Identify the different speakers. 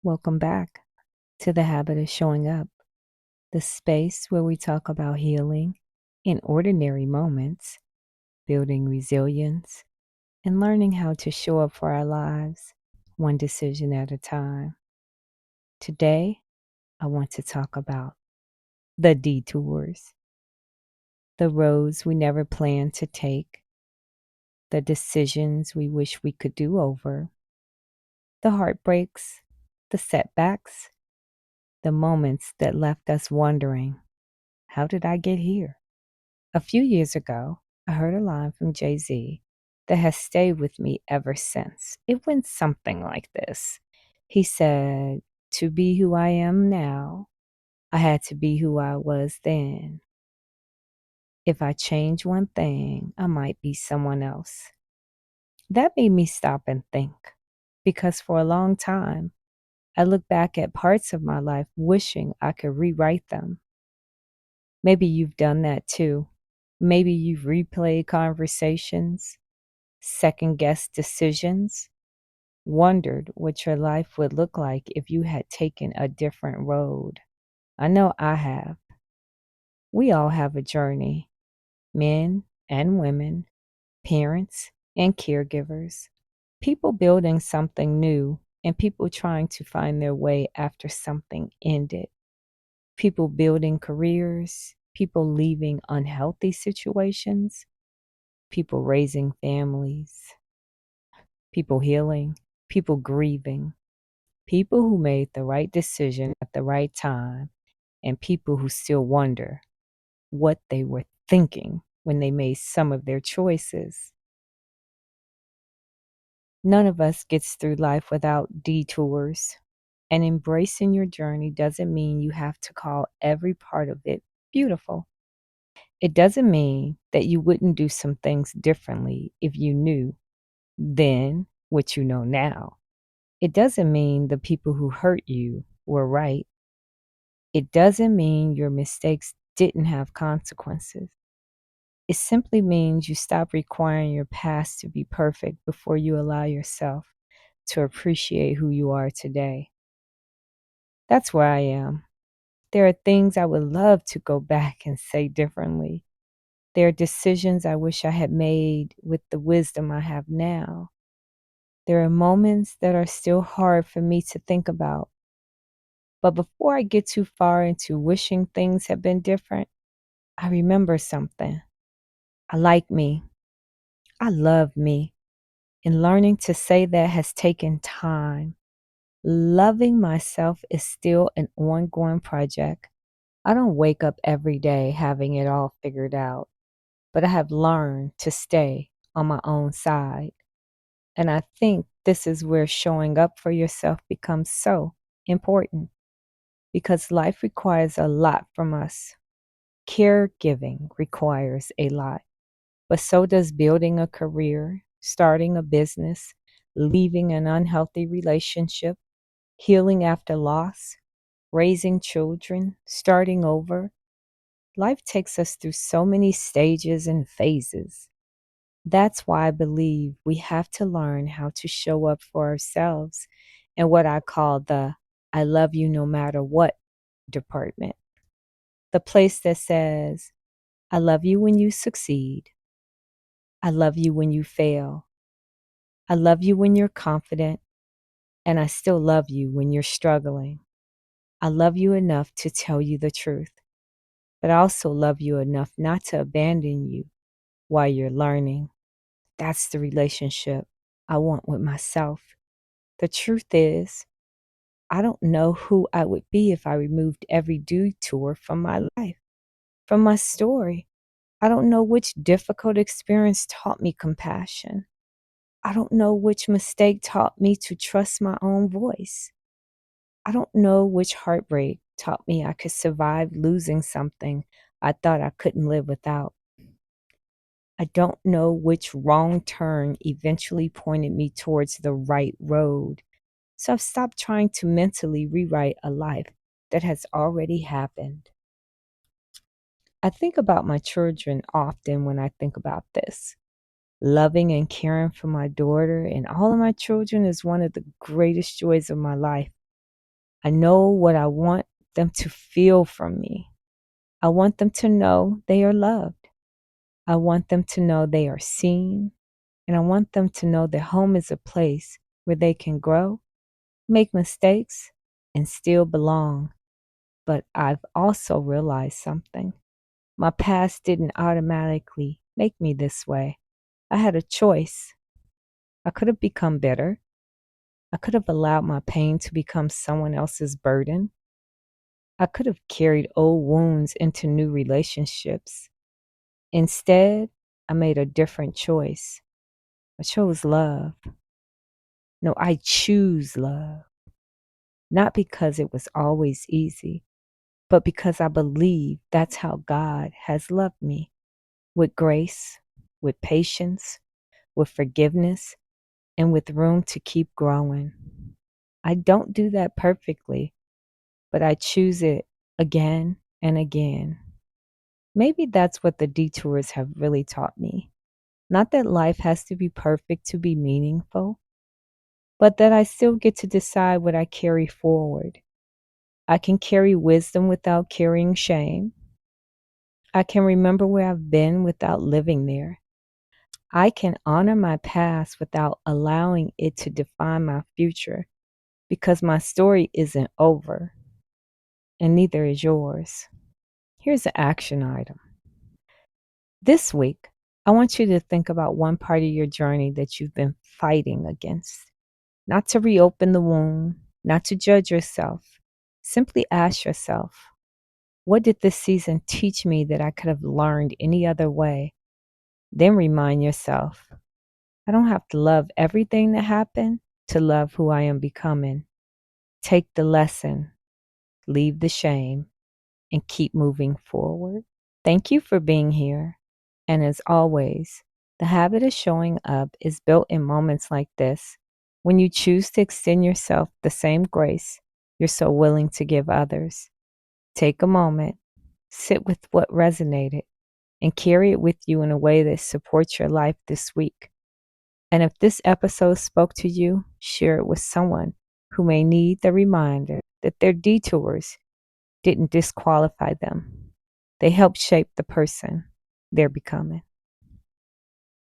Speaker 1: Welcome back to the Habit of Showing Up, the space where we talk about healing in ordinary moments, building resilience, and learning how to show up for our lives one decision at a time. Today, I want to talk about the detours, the roads we never planned to take, the decisions we wish we could do over, the heartbreaks, the setbacks, the moments that left us wondering, how did I get here? A few years ago, I heard a line from Jay-Z that has stayed with me ever since. It went something like this. He said, "To be who I am now, I had to be who I was then. If I change one thing, I might be someone else." That made me stop and think, because for a long time, I look back at parts of my life wishing I could rewrite them. Maybe you've done that too. Maybe you've replayed conversations, second guessed decisions, wondered what your life would look like if you had taken a different road. I know I have. We all have a journey, men and women, parents and caregivers, people building something new, and people trying to find their way after something ended. People building careers, people leaving unhealthy situations, people raising families, people healing, people grieving, people who made the right decision at the right time, and people who still wonder what they were thinking when they made some of their choices. None of us gets through life without detours, and embracing your journey doesn't mean you have to call every part of it beautiful. It doesn't mean that you wouldn't do some things differently if you knew then what you know now. It doesn't mean the people who hurt you were right. It doesn't mean your mistakes didn't have consequences. It simply means you stop requiring your past to be perfect before you allow yourself to appreciate who you are today. That's where I am. There are things I would love to go back and say differently. There are decisions I wish I had made with the wisdom I have now. There are moments that are still hard for me to think about. But before I get too far into wishing things had been different, I remember something. I like me. I love me. And learning to say that has taken time. Loving myself is still an ongoing project. I don't wake up every day having it all figured out, but I have learned to stay on my own side. And I think this is where showing up for yourself becomes so important, because life requires a lot from us. Caregiving requires a lot, but so does building a career, starting a business, leaving an unhealthy relationship, healing after loss, raising children, starting over. Life takes us through so many stages and phases. That's why I believe we have to learn how to show up for ourselves in what I call the "I love you no matter what" department. The place that says, "I love you when you succeed. I love you when you fail. I love you when you're confident. And I still love you when you're struggling. I love you enough to tell you the truth, but I also love you enough not to abandon you while you're learning." That's the relationship I want with myself. The truth is, I don't know who I would be if I removed every detour from my life, from my story. I don't know which difficult experience taught me compassion. I don't know which mistake taught me to trust my own voice. I don't know which heartbreak taught me I could survive losing something I thought I couldn't live without. I don't know which wrong turn eventually pointed me towards the right road. So I've stopped trying to mentally rewrite a life that has already happened. I think about my children often when I think about this. Loving and caring for my daughter and all of my children is one of the greatest joys of my life. I know what I want them to feel from me. I want them to know they are loved. I want them to know they are seen. And I want them to know that home is a place where they can grow, make mistakes, and still belong. But I've also realized something. My past didn't automatically make me this way. I had a choice. I could have become bitter. I could have allowed my pain to become someone else's burden. I could have carried old wounds into new relationships. Instead, I made a different choice. I chose love. No, I choose love. Not because it was always easy, but because I believe that's how God has loved me, with grace, with patience, with forgiveness, and with room to keep growing. I don't do that perfectly, but I choose it again and again. Maybe that's what the detours have really taught me. Not that life has to be perfect to be meaningful, but that I still get to decide what I carry forward. I can carry wisdom without carrying shame. I can remember where I've been without living there. I can honor my past without allowing it to define my future because my story isn't over and neither is yours. Here's an action item. This week, I want you to think about one part of your journey that you've been fighting against. Not to reopen the wound, not to judge yourself. Simply ask yourself, what did this season teach me that I could have learned any other way? Then remind yourself, I don't have to love everything that happened to love who I am becoming. Take the lesson, leave the shame, and keep moving forward. Thank you for being here. And as always, the habit of showing up is built in moments like this, when you choose to extend yourself the same grace you're so willing to give others. Take a moment, sit with what resonated, and carry it with you in a way that supports your life this week. And if this episode spoke to you, share it with someone who may need the reminder that their detours didn't disqualify them. They helped shape the person they're becoming.